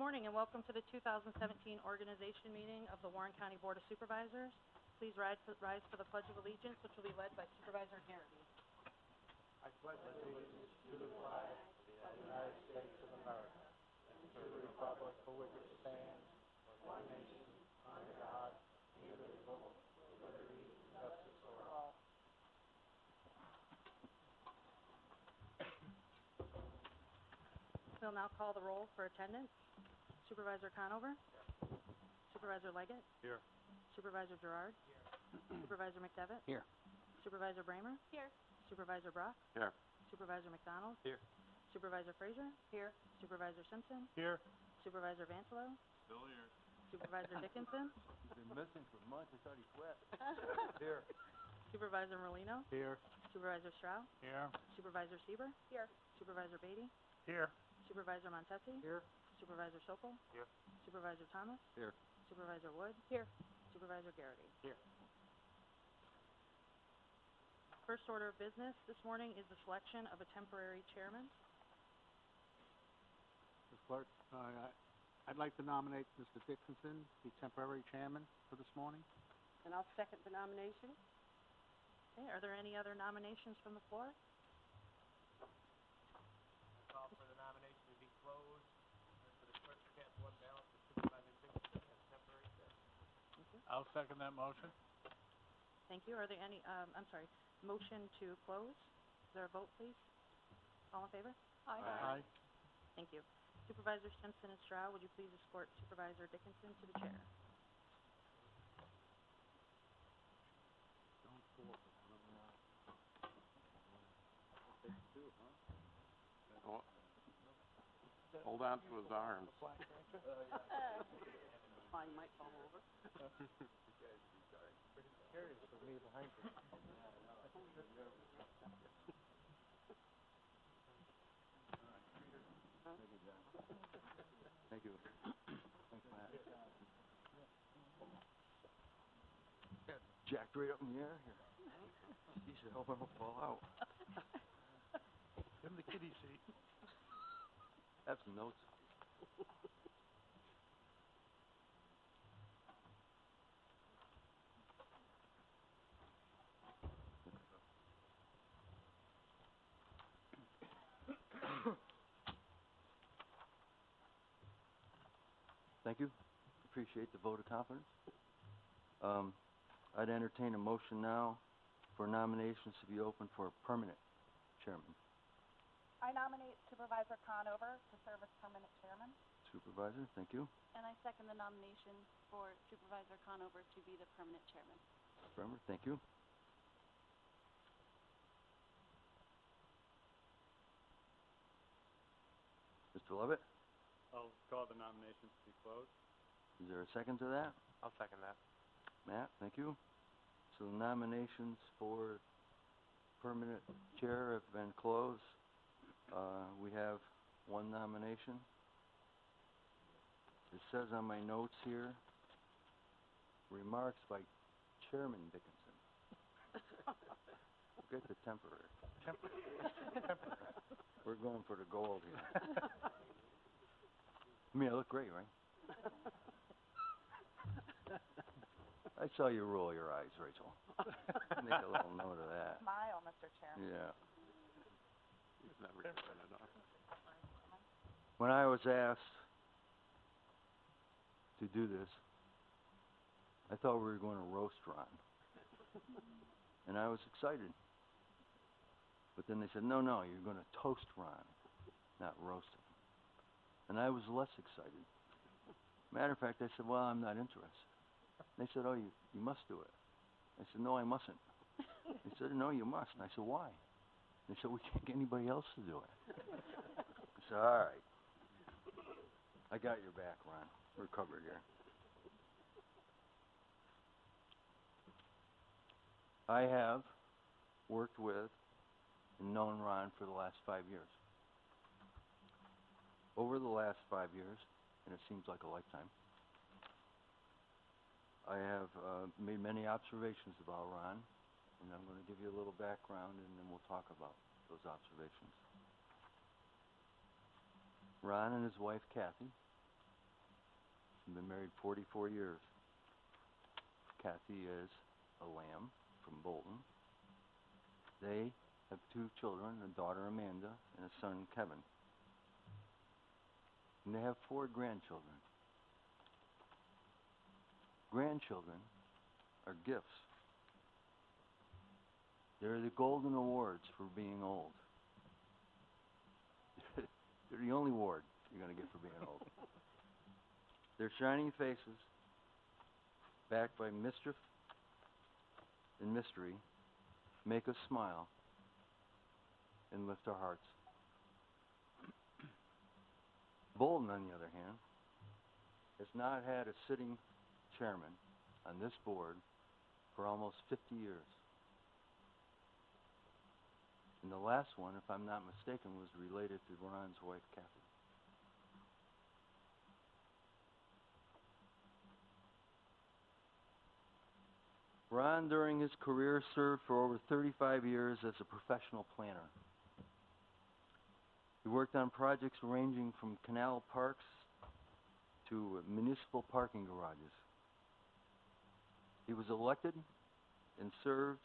morning and welcome to the 2017 organization meeting of the Warren County Board of Supervisors. Please rise for the Pledge of Allegiance, which will be led by Supervisor Garrity. I pledge allegiance to the flag of the United States of America and to the republic for which it stands, one nation, under God, indivisible, with liberty and justice for all. We'll now call the roll for attendance. Supervisor Conover? Here. Supervisor Leggett? Here. Supervisor Gerard? Here. Supervisor McDevitt? Here. Supervisor Bramer? Here. Supervisor Brock? Here. Supervisor McDonald? Here. Supervisor Frazier? Here. Supervisor Simpson? Here. Supervisor Vantalo? Still here. Supervisor Dickinson? He's been missing for months. I thought he quit. Here. Supervisor Merlino? Here. Supervisor Strauss? Here. Supervisor Sieber? Here. Supervisor Beatty? Here. Supervisor Montesi? Here. Supervisor Sokol? Here. Supervisor Thomas? Here. Supervisor Wood? Here. Supervisor Garrity? Here. First order of business this morning is the selection of a temporary chairman. Mr. Clerk, I'd like to nominate Mr. Dickinson, the temporary chairman for this morning. And I'll second the nomination. Okay, are there any other nominations from the floor? Call for the nomination to be closed for the clerk to cast one ballot for Supervisor Dickinson as temporary chair. Thank you. I'll second that motion. Thank you. Are there any, motion to close? Is there a vote, please? All in favor? Aye. Thank you. Supervisor Simpson and Stroud, would you please escort Supervisor Dickinson to the chair? Don't force it. Hold on to his arms. Mine might fall over. Curious for me behind you. Thank you. Thanks, Matt. Jacked right up in the air here. He should help him fall out. Give him the kiddie seat. Have some notes. Thank you. Appreciate the vote of confidence. I'd entertain a motion now for nominations to be open for a permanent chairman. I nominate Supervisor Conover to serve as permanent chairman. Supervisor, thank you. And I second the nomination for Supervisor Conover to be the permanent chairman. Bremer, thank you. Mr. Levitt, I'll call the nominations to be closed. is there a second to that? I'll second that. Matt, thank you. So the nominations for permanent chair have been closed. We have one nomination. It says on my notes here, remarks by Chairman Dickinson. Forget the temporary. We're going for the gold here. I mean, I look great, right? I saw you roll your eyes, Rachel. Make a little note of that. Smile, Mr. Chairman. Yeah. He's never done enough. When I was asked to do this, I thought we were going to roast Ron. And I was excited. But then they said, no, you're going to toast Ron, not roast him. And I was less excited. Matter of fact, I said, well, I'm not interested. They said, oh, you must do it. I said, no, I mustn't. They said, no, you must. And I said, why? They said, we can't get anybody else to do it. I said, all right. I got your back, Ron. We're covered here. I have worked with and known Ron for the last 5 years. Over the last 5 years, and it seems like a lifetime, I have made many observations about Ron, and I'm going to give you a little background, and then we'll talk about those observations. Ron and his wife, Kathy, been married 44 years. Kathy is a Lamb from Bolton. They have 2 children, a daughter Amanda and a son Kevin. And they have 4 grandchildren. Grandchildren are gifts. They're the golden awards for being old. They're the only award you're going to get for being old. Their shining faces, backed by mischief and mystery, make us smile and lift our hearts. Bolton, on the other hand, has not had a sitting chairman on this board for almost 50 years. And the last one, if I'm not mistaken, was related to Ron's wife, Kathy. Ron, during his career, served for over 35 years as a professional planner. He worked on projects ranging from canal parks to municipal parking garages. He was elected and served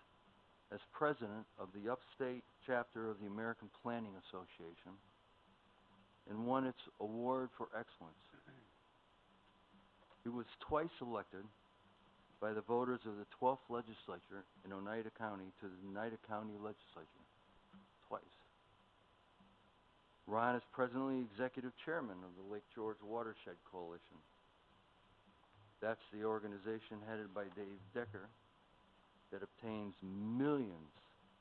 as president of the upstate chapter of the American Planning Association and won its award for excellence. He was twice elected by the voters of the 12th legislature in Oneida County to the Oneida County legislature. Twice. Ron is presently executive chairman of the Lake George Watershed Coalition. That's the organization headed by Dave Decker that obtains millions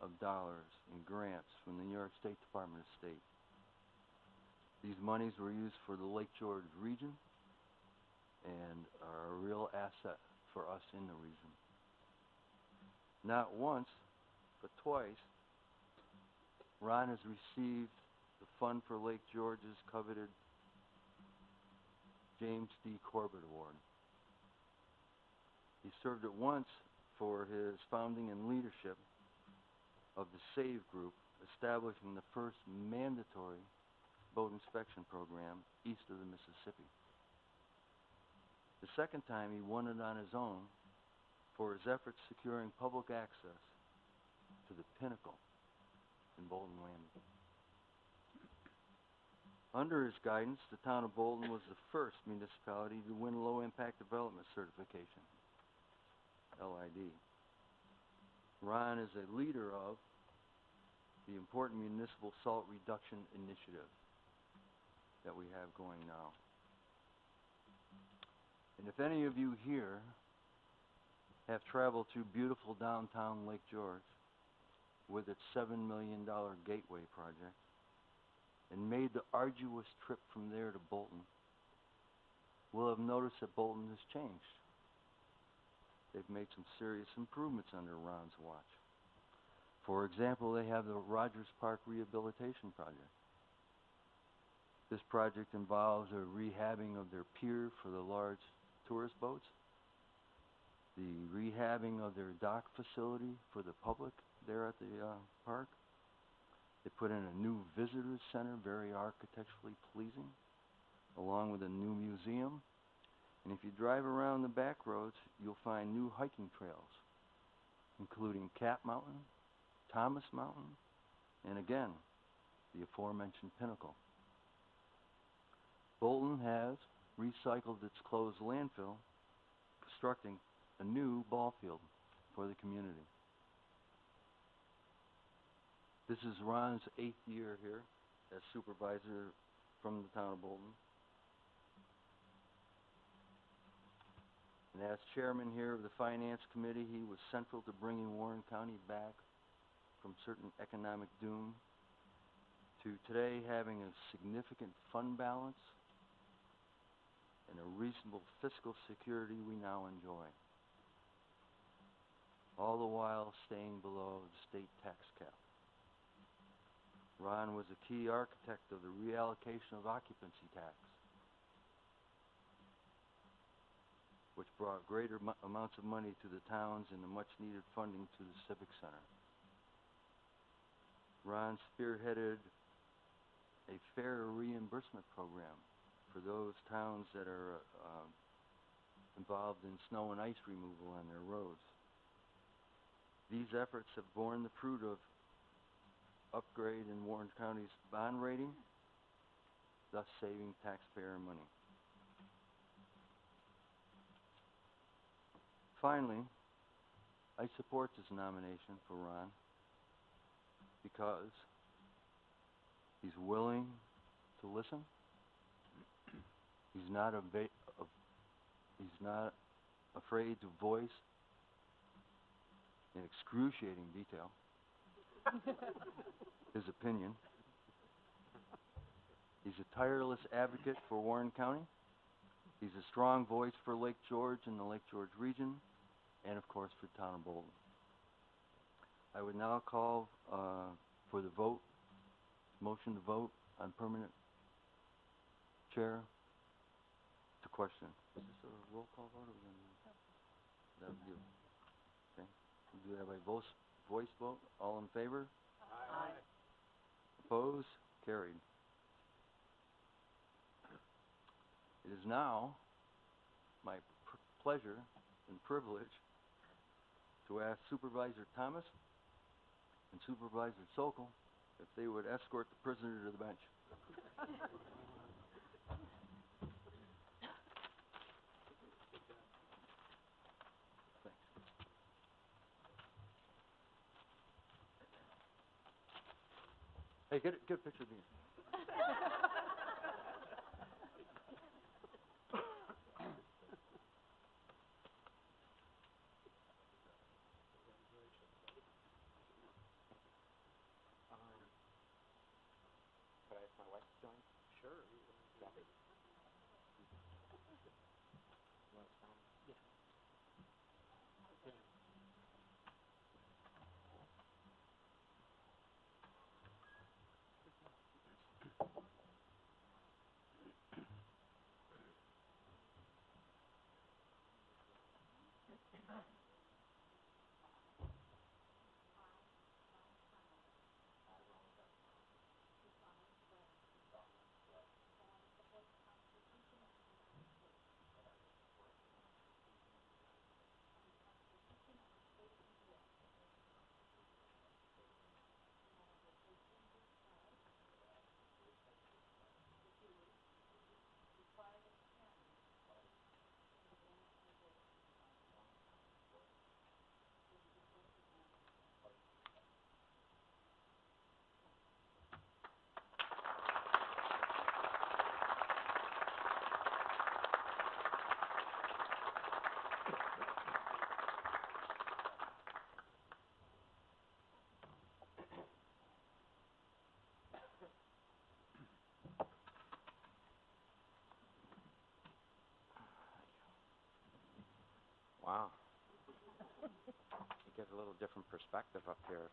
of dollars in grants from the New York State Department of State. These monies were used for the Lake George region and are a real asset for us in the region. Not once, but twice, Ron has received the Fund for Lake George's coveted James D. Corbett Award. He served it once for his founding and leadership of the SAVE group, establishing the first mandatory boat inspection program east of the Mississippi. The second time he won it on his own for his efforts securing public access to the Pinnacle in Bolton Landing. Under his guidance, the town of Bolton was the first municipality to win Low Impact Development Certification, LID. Ron is a leader of the important Municipal Salt Reduction Initiative that we have going now. And if any of you here have traveled through beautiful downtown Lake George with its $7 million gateway project and made the arduous trip from there to Bolton, will have noticed that Bolton has changed. They've made some serious improvements under Ron's watch. For example, they have the Rogers Park Rehabilitation Project. This project involves a rehabbing of their pier for the large tourist boats, the rehabbing of their dock facility for the public there at the park. They put in a new visitor center, very architecturally pleasing, along with a new museum. And if you drive around the back roads, you'll find new hiking trails, including Cap Mountain, Thomas Mountain, and again, the aforementioned Pinnacle. Bolton has recycled its closed landfill, constructing a new ball field for the community. This is Ron's 8th year here as supervisor from the town of Bolton. And as chairman here of the Finance Committee, he was central to bringing Warren County back from certain economic doom to today having a significant fund balance and a reasonable fiscal security we now enjoy, all the while staying below the state tax cap. Ron was a key architect of the reallocation of occupancy tax, which brought greater amounts of money to the towns and the much-needed funding to the Civic Center. Ron spearheaded a fair reimbursement program for those towns that are involved in snow and ice removal on their roads. These efforts have borne the fruit of upgrade in Warren County's bond rating, thus saving taxpayer money. Finally, I support this nomination for Ron because he's willing to listen. He's not afraid to voice in excruciating detail his opinion. He's a tireless advocate for Warren County. He's a strong voice for Lake George and the Lake George region, and of course for Town of Bolton. I would now call for the vote, motion to vote on permanent chair. It's a question. Is this a roll call vote or that would do? Okay. We'll do that by voice vote. All in favor? Aye. Opposed? Carried. It is now my pleasure and privilege to ask Supervisor Thomas and Supervisor Sokol if they would escort the prisoner to the bench. Thanks. Hey, get a picture of me. Could I ask my wife to join? Sure. Kathy? You want to stand? Yeah. Wow. You get a little different perspective up here.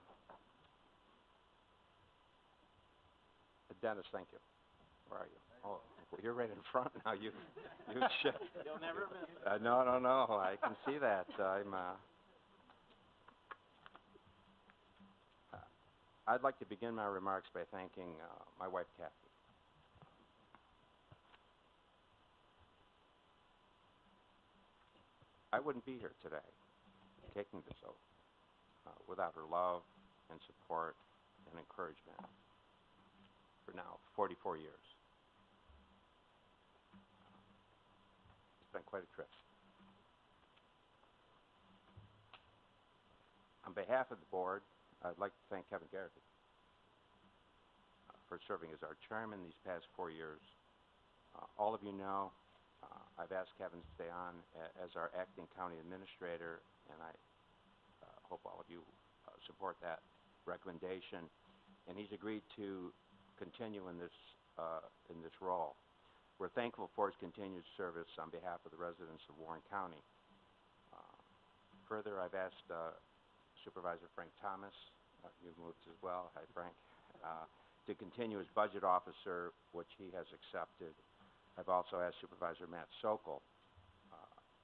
Dennis, thank you. Where are you? Oh, well, you're right in front now. You shit. You'll never miss it. No. I can see that. I'd like to begin my remarks by thanking my wife, Kathy. I wouldn't be here today, taking this oath, without her love and support and encouragement for now 44 years. It's been quite a trip. On behalf of the board, I'd like to thank Kevin Garrity for serving as our chairman these past 4 years. All of you know I've asked Kevin to stay on as our acting county administrator, and I hope all of you support that recommendation. And he's agreed to continue in this role. We're thankful for his continued service on behalf of the residents of Warren County. Further, I've asked Supervisor Frank Thomas, you've moved as well, hi Frank, to continue as budget officer, which he has accepted. I've also asked Supervisor Matt Sokol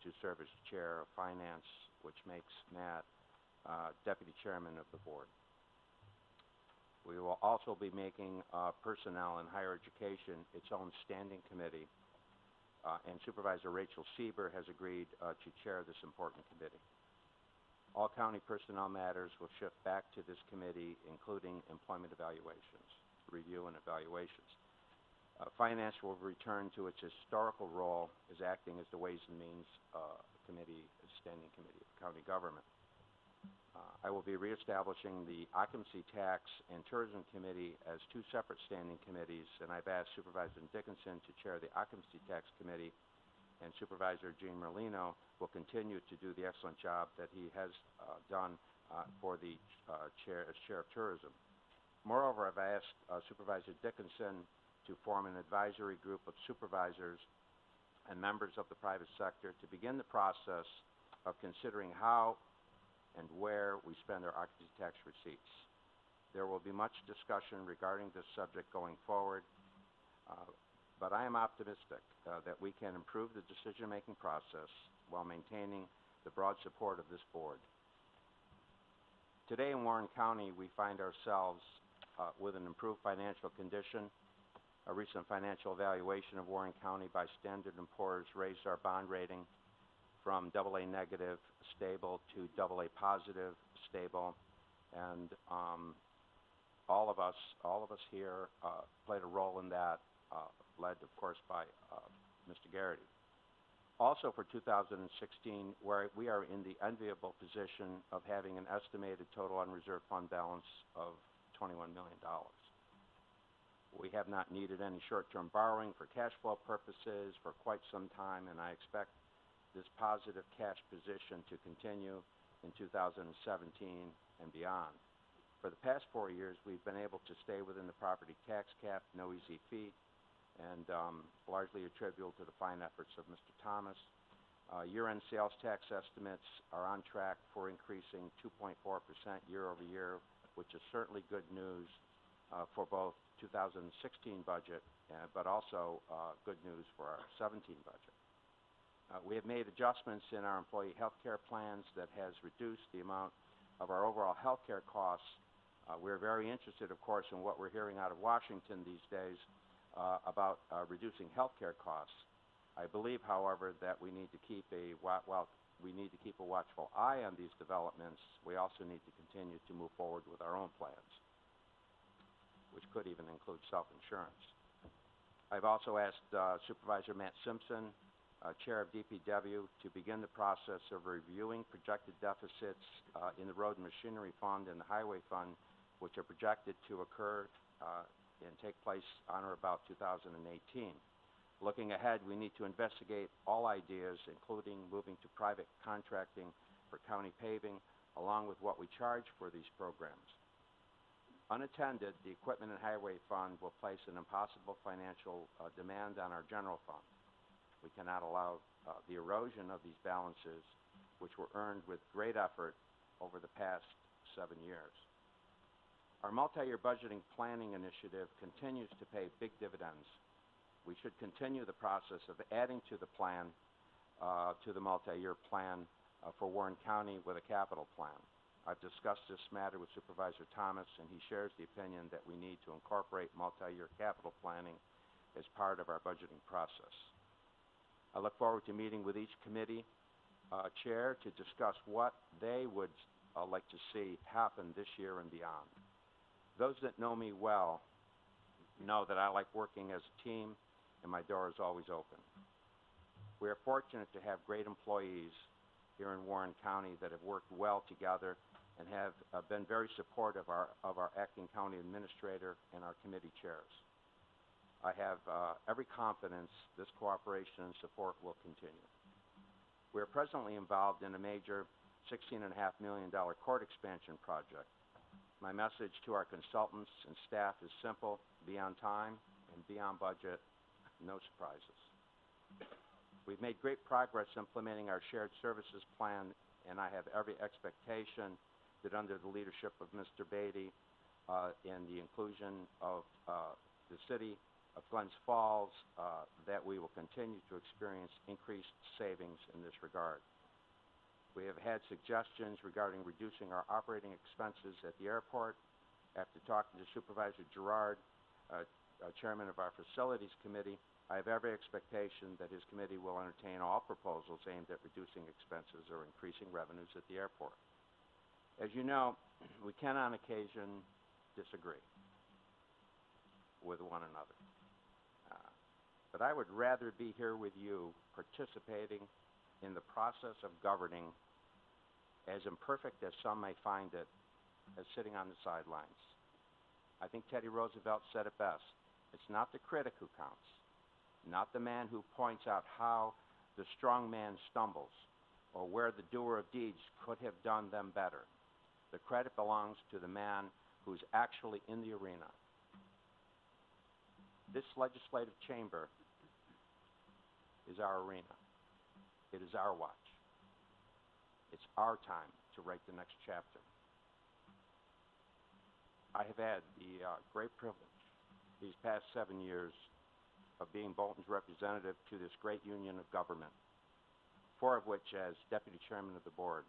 to serve as chair of finance, which makes Matt deputy chairman of the board. We will also be making personnel and higher education its own standing committee and Supervisor Rachel Sieber has agreed to chair this important committee. All county personnel matters will shift back to this committee, including employment evaluations, review and evaluations. Finance will return to its historical role as acting as the Ways and Means Committee, Standing Committee of County Government. I will be reestablishing the Occupancy Tax and Tourism Committee as two separate standing committees, and I've asked Supervisor Dickinson to chair the Occupancy Tax Committee, and Supervisor Gene Merlino will continue to do the excellent job that he has done for the chair as Chair of Tourism. Moreover, I've asked Supervisor Dickinson to form an advisory group of supervisors and members of the private sector to begin the process of considering how and where we spend our occupancy tax receipts. There will be much discussion regarding this subject going forward, but I am optimistic that we can improve the decision-making process while maintaining the broad support of this board. Today in Warren County, we find ourselves with an improved financial condition. A recent financial evaluation of Warren County by Standard & Poor's raised our bond rating from AA negative, stable, to AA positive, stable, and all of us here played a role in that, led, of course, by Mr. Garrity. Also for 2016, where we are in the enviable position of having an estimated total unreserved fund balance of $21 million. We have not needed any short-term borrowing for cash flow purposes for quite some time, and I expect this positive cash position to continue in 2017 and beyond. For the past 4 years, we've been able to stay within the property tax cap, no easy feat, and largely attributable to the fine efforts of Mr. Thomas. Year-end sales tax estimates are on track for increasing 2.4% year over year, which is certainly good news for both 2016 budget, but also good news for our 17 budget. We have made adjustments in our employee health care plans that has reduced the amount of our overall health care costs. We're very interested, of course, in what we're hearing out of Washington these days about reducing health care costs. I believe, however, that we need to keep a watchful eye on these developments. We also need to continue to move forward with our own plans, which could even include self-insurance. I've also asked Supervisor Matt Simpson, Chair of DPW, to begin the process of reviewing projected deficits in the Road and Machinery Fund and the Highway Fund, which are projected to occur and take place on or about 2018. Looking ahead, we need to investigate all ideas, including moving to private contracting for county paving, along with what we charge for these programs. Unattended, the Equipment and Highway Fund will place an impossible financial demand on our general fund. We cannot allow the erosion of these balances, which were earned with great effort over the past 7 years. Our multi-year budgeting planning initiative continues to pay big dividends. We should continue the process of adding to the plan, to the multi-year plan for Warren County with a capital plan. I've discussed this matter with Supervisor Thomas, and he shares the opinion that we need to incorporate multi-year capital planning as part of our budgeting process. I look forward to meeting with each committee chair to discuss what they would like to see happen this year and beyond. Those that know me well know that I like working as a team, and my door is always open. We are fortunate to have great employees here in Warren County that have worked well together and have been very supportive of our acting county administrator and our committee chairs. I have every confidence this cooperation and support will continue. We are presently involved in a major $16.5 million court expansion project. My message to our consultants and staff is simple: be on time and be on budget, no surprises. We've made great progress implementing our shared services plan, and I have every expectation that under the leadership of Mr. Beatty and the inclusion of the city of Glens Falls, that we will continue to experience increased savings in this regard. We have had suggestions regarding reducing our operating expenses at the airport. After talking to Supervisor Girard, chairman of our Facilities Committee, I have every expectation that his committee will entertain all proposals aimed at reducing expenses or increasing revenues at the airport. As you know, we can on occasion disagree with one another. But I would rather be here with you participating in the process of governing, as imperfect as some may find it, as sitting on the sidelines. I think Teddy Roosevelt said it best. It's not the critic who counts, not the man who points out how the strong man stumbles or where the doer of deeds could have done them better. The credit belongs to the man who's actually in the arena. This legislative chamber is our arena. It is our watch. It's our time to write the next chapter. I have had the great privilege these past 7 years of being Bolton's representative to this great union of government, 4 of which as deputy chairman of the board.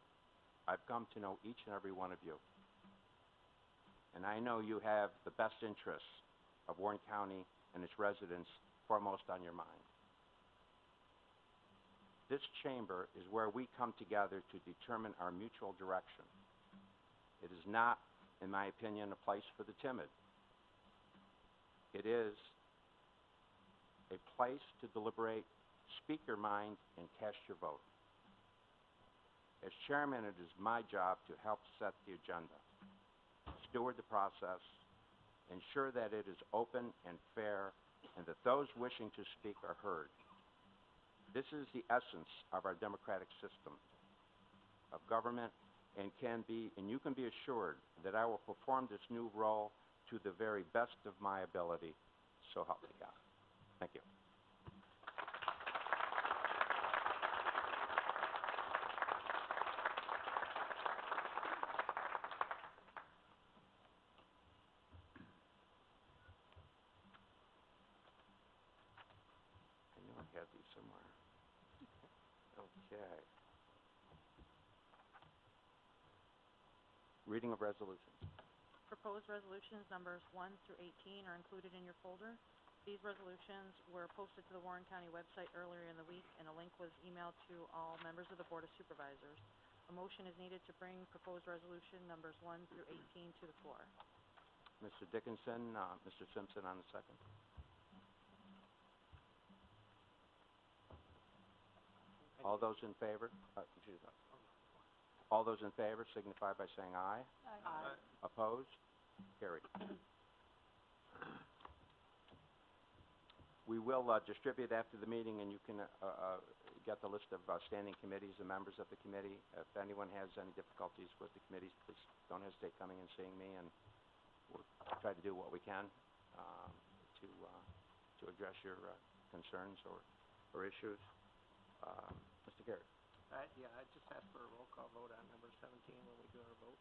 I've come to know each and every one of you. And I know you have the best interests of Warren County and its residents foremost on your mind. This chamber is where we come together to determine our mutual direction. It is not, in my opinion, a place for the timid. It is a place to deliberate, speak your mind, and cast your vote. As chairman, it is my job to help set the agenda, steward the process, ensure that it is open and fair, and that those wishing to speak are heard. This is the essence of our democratic system of government, and you can be assured that I will perform this new role to the very best of my ability, so help me God. Thank you. I knew I had these somewhere. Okay. Reading of resolutions. Proposed resolutions numbers 1 through 18 are included in your folder. These resolutions were posted to the Warren County website earlier in the week, and a link was emailed to all members of the Board of Supervisors. A motion is needed to bring proposed resolution numbers 1 through 18 to the floor. Mr. Dickinson, Mr. Simpson on the second. All those in favor? All those in favor signify by saying aye. Aye. Opposed? Carried. We will distribute after the meeting, and you can get the list of standing committees and members of the committee. If anyone has any difficulties with the committees, please don't hesitate coming and seeing me, and we'll try to do what we can to address your concerns or issues. Mr. Garrett. Yeah, I just asked for a roll call vote on number 17 when we do our vote.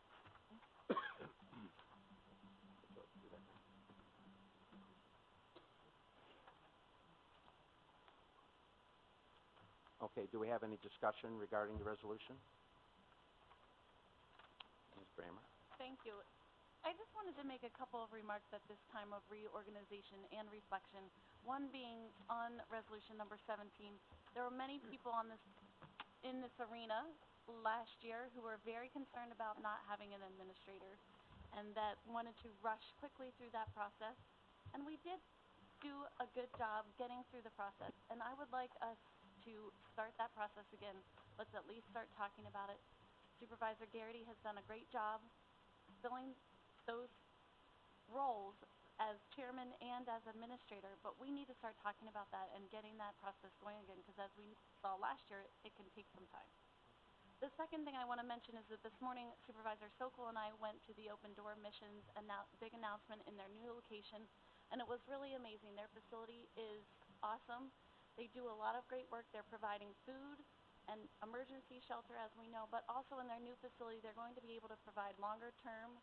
Okay, do we have any discussion regarding the resolution? Ms. Bramer. Thank you. I just wanted to make a couple of remarks at this time of reorganization and reflection. One being on resolution number 17. There were many people in this arena last year who were very concerned about not having an administrator and that wanted to rush quickly through that process. And we did do a good job getting through the process. And I would like us to start that process again. Let's at least start talking about it. Supervisor Garrity has done a great job filling those roles as chairman and as administrator, but we need to start talking about that and getting that process going again, because as we saw last year, it can take some time. The second thing I want to mention is that this morning, Supervisor Sokol and I went to the Open Door Missions big announcement in their new location, and it was really amazing. Their facility is awesome. They do a lot of great work. They're providing food and emergency shelter, as we know, but also in their new facility, they're going to be able to provide longer-term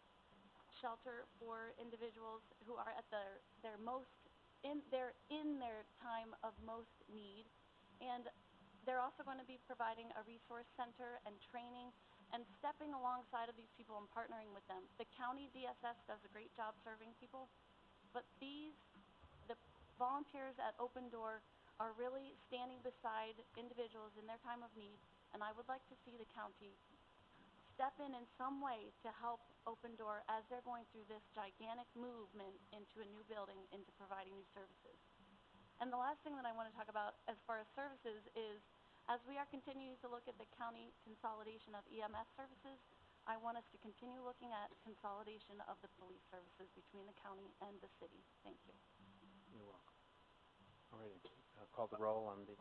shelter for individuals who are at their in their time of most need. And they're also going to be providing a resource center and training and stepping alongside of these people and partnering with them. The county DSS does a great job serving people, but these volunteers at Open Door are really standing beside individuals in their time of need, and I would like to see the county step in some way to help Open Door as they're going through this gigantic movement into a new building, into providing new services. And the last thing that I want to talk about as far as services is, as we are continuing to look at the county consolidation of EMS services, I want us to continue looking at consolidation of the police services between the county and the city. Thank you. You're welcome. All righty, call the roll on the,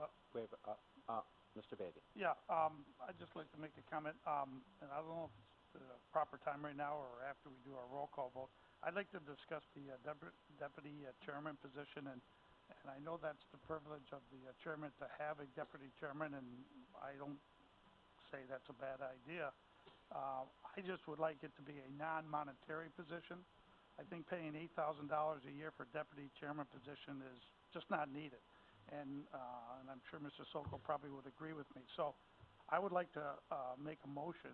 Mr. Beatty. Yeah, I'd just like to make a comment, and I don't know if it's the proper time right now or after we do our roll call vote. I'd like to discuss the deputy chairman position, and I know that's the privilege of the chairman to have a deputy chairman, and I don't say that's a bad idea. I just would like it to be a non-monetary position. I think paying $8,000 a year for deputy chairman position is just not needed. And I'm sure Mr. Sokol probably would agree with me. So I would like to make a motion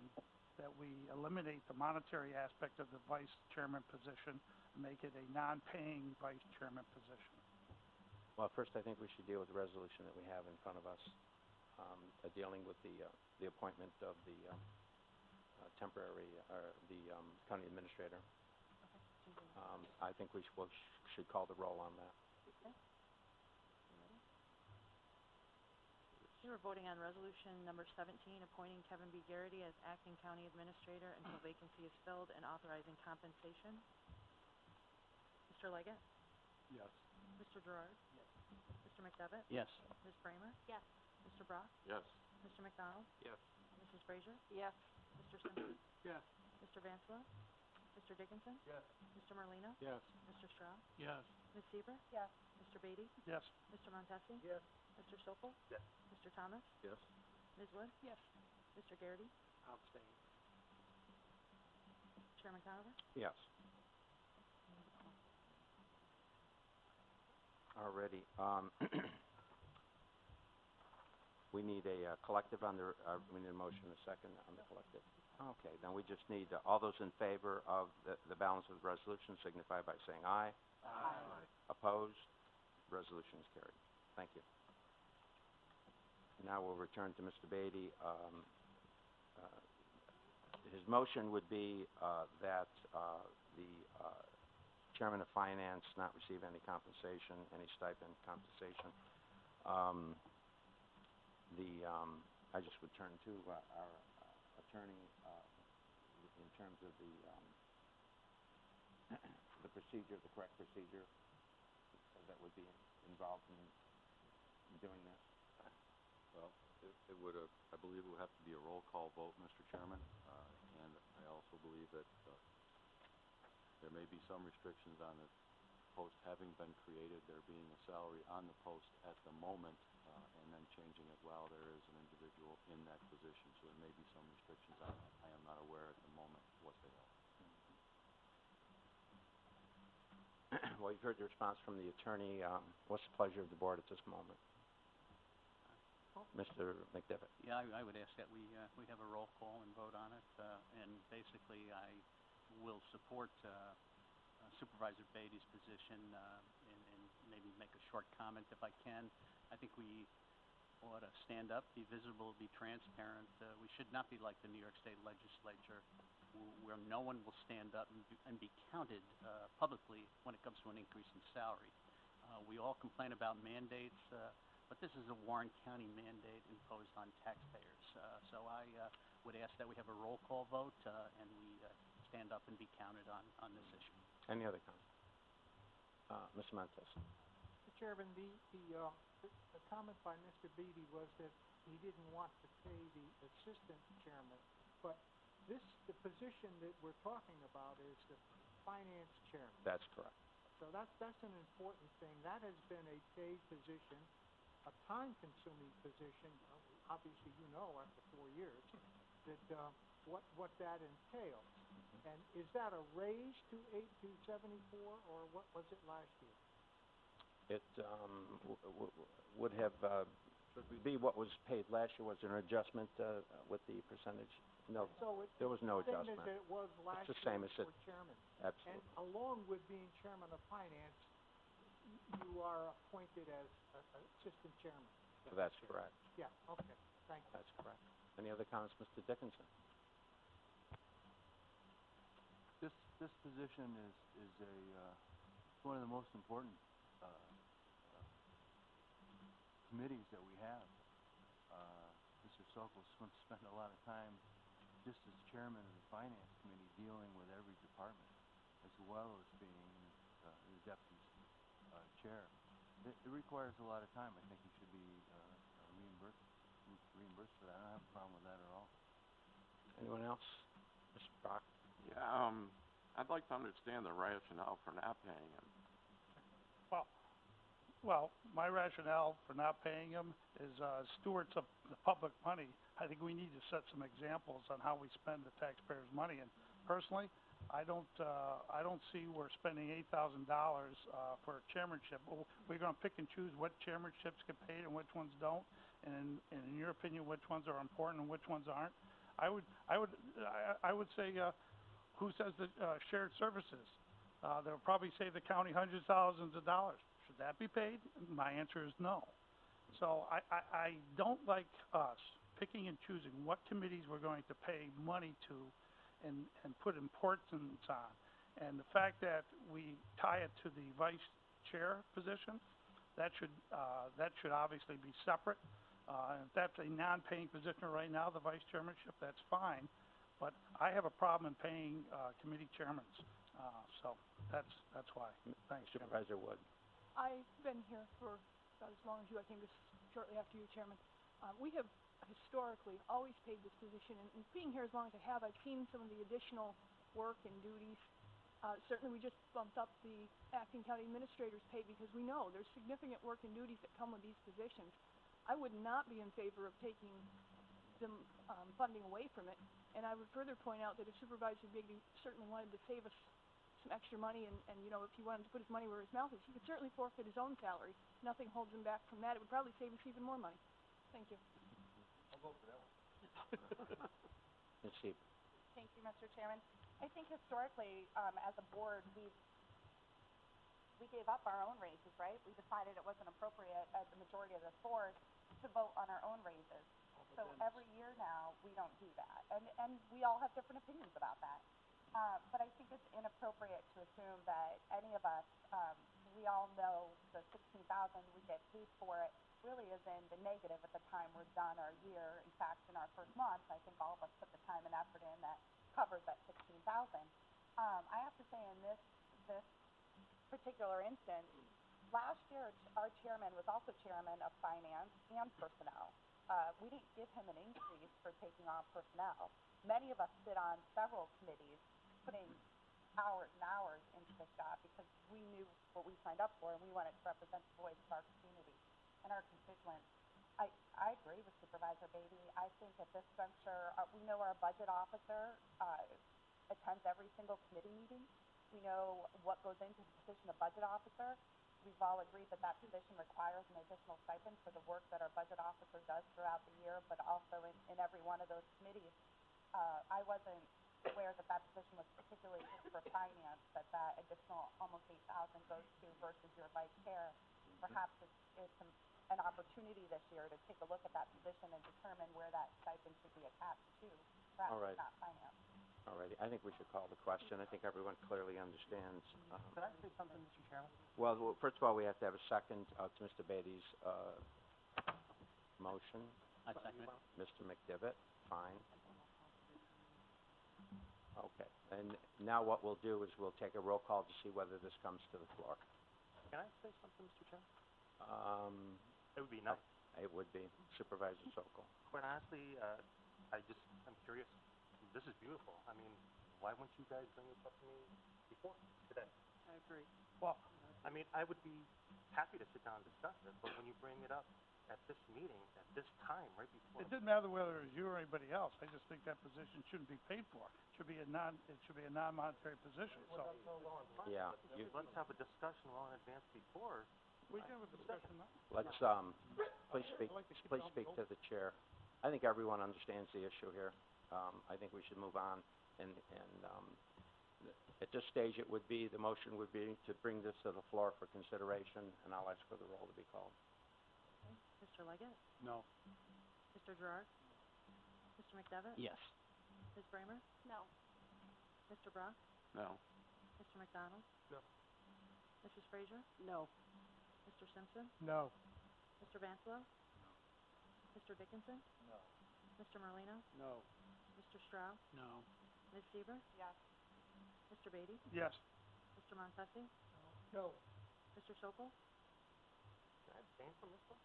that we eliminate the monetary aspect of the vice chairman position and make it a non-paying vice chairman position. Well, first, I think we should deal with the resolution that we have in front of us, dealing with the appointment of the temporary, county administrator. I think we should call the roll on that. We're voting on resolution number 17, appointing Kevin B. Garrity as acting county administrator until vacancy is filled and authorizing compensation. Mr. Leggett? Yes. Mr. Gerard? Yes. Mr. McDevitt? Yes. Ms. Bramer? Yes. Mr. Brock? Yes. Mr. McDonald? Yes. Mrs. Frazier? Yes. Mr. Simpson? Yes. Mr. Vansula? Mr. Dickinson? Yes. Mr. Merlino? Yes. Mr. Stroud? Yes. Ms. Seaver? Yes. Mr. Beatty? Yes. Mr. Montesi? Yes. Mr. Sokol? Yes. Mr. Thomas? Yes. Ms. Wood? Yes. Mr. Garrity? I'll abstain. Chairman Conover? Yes. Alrighty, we need a collective on the, we need a motion and a second on the collective. Okay, then we just need, all those in favor of the balance of the resolution signify by saying aye. Aye. Opposed? Resolution is carried. Thank you. Now we'll return to Mr. Beatty. His motion would be that the chairman of finance not receive any compensation, any stipend compensation. I just would turn to our attorney in terms of the procedure, the correct procedure that would be involved in doing this. Well, it would, I believe it would have to be a roll call vote, Mr. Chairman, and I also believe that there may be some restrictions on the post having been created, there being a salary on the post at the moment, and then changing it while there is an individual in that position, so there may be some restrictions on that. I am not aware at the moment what they are. Well, you've heard the response from the attorney. What's the pleasure of the board at this moment? Mr. McDevitt. Yeah, I would ask that we have a roll call and vote on it, and basically I will support Supervisor Beatty's position, and maybe make a short comment if I can. I think we ought to stand up, be visible, be transparent. We should not be like the New York State Legislature, where no one will stand up and be counted publicly when it comes to an increase in salary. We all complain about mandates, but this is a Warren County mandate imposed on taxpayers. So I would ask that we have a roll call vote, and we stand up and be counted on this issue. Any other comments? Mr. Montes. Mr. Chairman, the comment by Mr. Beatty was that he didn't want to pay the assistant chairman, but the position that we're talking about is the finance chairman. That's correct. So that's an important thing. That has been a paid position, a time-consuming position. Obviously, you know, after 4 years, that what that entails. And is that a raise to 7274, or what was it last year? It would have be what was paid last year. Was there an adjustment with the percentage? No, So there was no same adjustment. as it was last It's the same year as it. for chairman. Absolutely. And along with being chairman of finance, you are appointed as assistant chairman. That's correct. Yeah, okay, thank you. That's correct. Any other comments, Mr. Dickinson? This position is one of the most important, committees that we have. Mr. Sokol spent a lot of time, just as chairman of the finance committee, dealing with every department, as well as being the deputy chair. It requires a lot of time. I think he should be reimbursed for that. I don't have a problem with that at all. Anyone else? Mr. Brock? Yeah, I'd like to understand the rationale for not paying him. Well, my rationale for not paying him is, stewards of the public money, I think we need to set some examples on how we spend the taxpayers' money. And personally, I don't see we're spending $8,000, for a chairmanship. We're gonna pick and choose what chairmanships get paid and which ones don't. And in your opinion, which ones are important and which ones aren't? I would say, who says that, shared services? They'll probably save the county hundreds of thousands of dollars. Should that be paid? My answer is no. So I don't like us picking and choosing what committees we're going to pay money to and put importance on. And the fact that we tie it to the vice chair position, that should obviously be separate. And if that's a non-paying position right now, the vice chairmanship, that's fine. But I have a problem in paying, committee chairmans. So that's why. Thanks, Jim. Supervisor Wood? I've been here for about as long as you. I came just shortly after you, Chairman. We have historically always paid this position, and being here as long as I have, I've seen some of the additional work and duties. Certainly, we just bumped up the acting county administrator's pay because we know there's significant work and duties that come with these positions. I would not be in favor of taking the funding away from it, and I would further point out that if Supervisor Bigby certainly wanted to save us some extra money, and you know, if he wanted to put his money where his mouth is, he could certainly forfeit his own salary. Nothing holds him back from that. It would probably save us even more money. Thank you. I'll vote for that one. Ms. Sheep? Thank you, Mr. Chairman. I think historically, as a board, we gave up our own raises, right? We decided it wasn't appropriate at the majority of the board to vote on our own raises. So every year now, we don't do that. And we all have different opinions about that. But I think it's inappropriate to assume that any of us, we all know the $16,000 we get paid for it really is in the negative at the time we're done our year. In fact, in our first month, I think all of us put the time and effort in that covers that $16,000. I have to say in this particular instance, last year our chairman was also chairman of finance and personnel. We didn't give him an increase for taking on personnel. Many of us sit on several committees, putting hours and hours into this job because we knew what we signed up for and we wanted to represent the voice of our community and our constituents. I agree with Supervisor Beatty. I think at this juncture, we know our budget officer attends every single committee meeting. We know what goes into the position of budget officer. We've all agreed that that position requires an additional stipend for the work that our budget officer does throughout the year, but also in every one of those committees. I wasn't aware that that position was particularly just for finance, that additional almost $8,000 goes to versus your vice chair. Perhaps it's an opportunity this year to take a look at that position and determine where that stipend should be attached to. Perhaps All right. it's not finance. All righty. I think we should call the question. I think everyone clearly understands. Could I say something, Mr. Chairman? Well, first of all, we have to have a second to Mr. Beatty's motion. I second it. Mr. McDivitt, fine. Okay. And now what we'll do is we'll take a roll call to see whether this comes to the floor. Can I say something, Mr. Chairman? It would be nice. It would be. Supervisor Sokol. Quite honestly, I'm curious. This is beautiful. I mean, why wouldn't you guys bring this up to me before today? I agree. Well, I mean, I would be happy to sit down and discuss it, but when you bring it up at this meeting, at this time, right before... it didn't matter whether it was you or anybody else. I just think that position shouldn't be paid for. It should be a non-monetary position, so. Yeah. Let's have a discussion well in advance before. We can have a discussion now. Let's, please speak to the chair. I think everyone understands the issue here. I think we should move on and At this stage, it would be, the motion would be to bring this to the floor for consideration, and I'll ask for the roll to be called. Mr. Leggett? No. Mr. Gerard? Mr. McDevitt? Yes. Ms. Bramer? No. Mr. Brock? No. Mr. McDonald? No. Mrs. Frazier? No. Mr. Simpson? No. Mr. Vansalo? Mr. Dickinson? No. Mr. Merlino? No. Mr. Stroud? No. Ms. Seaver? Yes. Mr. Beatty? Yes. Mr. Montesi? No. Mr. Sokol? Can I abstain from this one?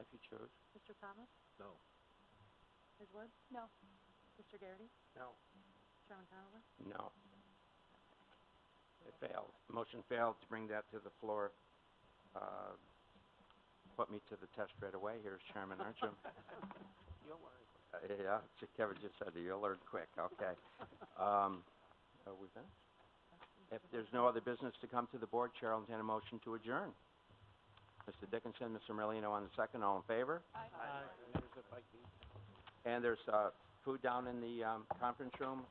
If you choose. Mr. Thomas? No. Ms. Wood? No. Mr. Garrity? No. Chairman Conover? No. It failed. Motion failed to bring that to the floor. Put me to the test right away here as chairman, aren't you? You'll learn. Yeah, Kevin just said you'll learn quick, okay. Are we finished? If there's no other business to come to the board, Chair will entertain a motion to adjourn. Mr. Dickinson, Mr. Merlino on the second, all in favor? There's a Viking. And there's, food down in the, conference room.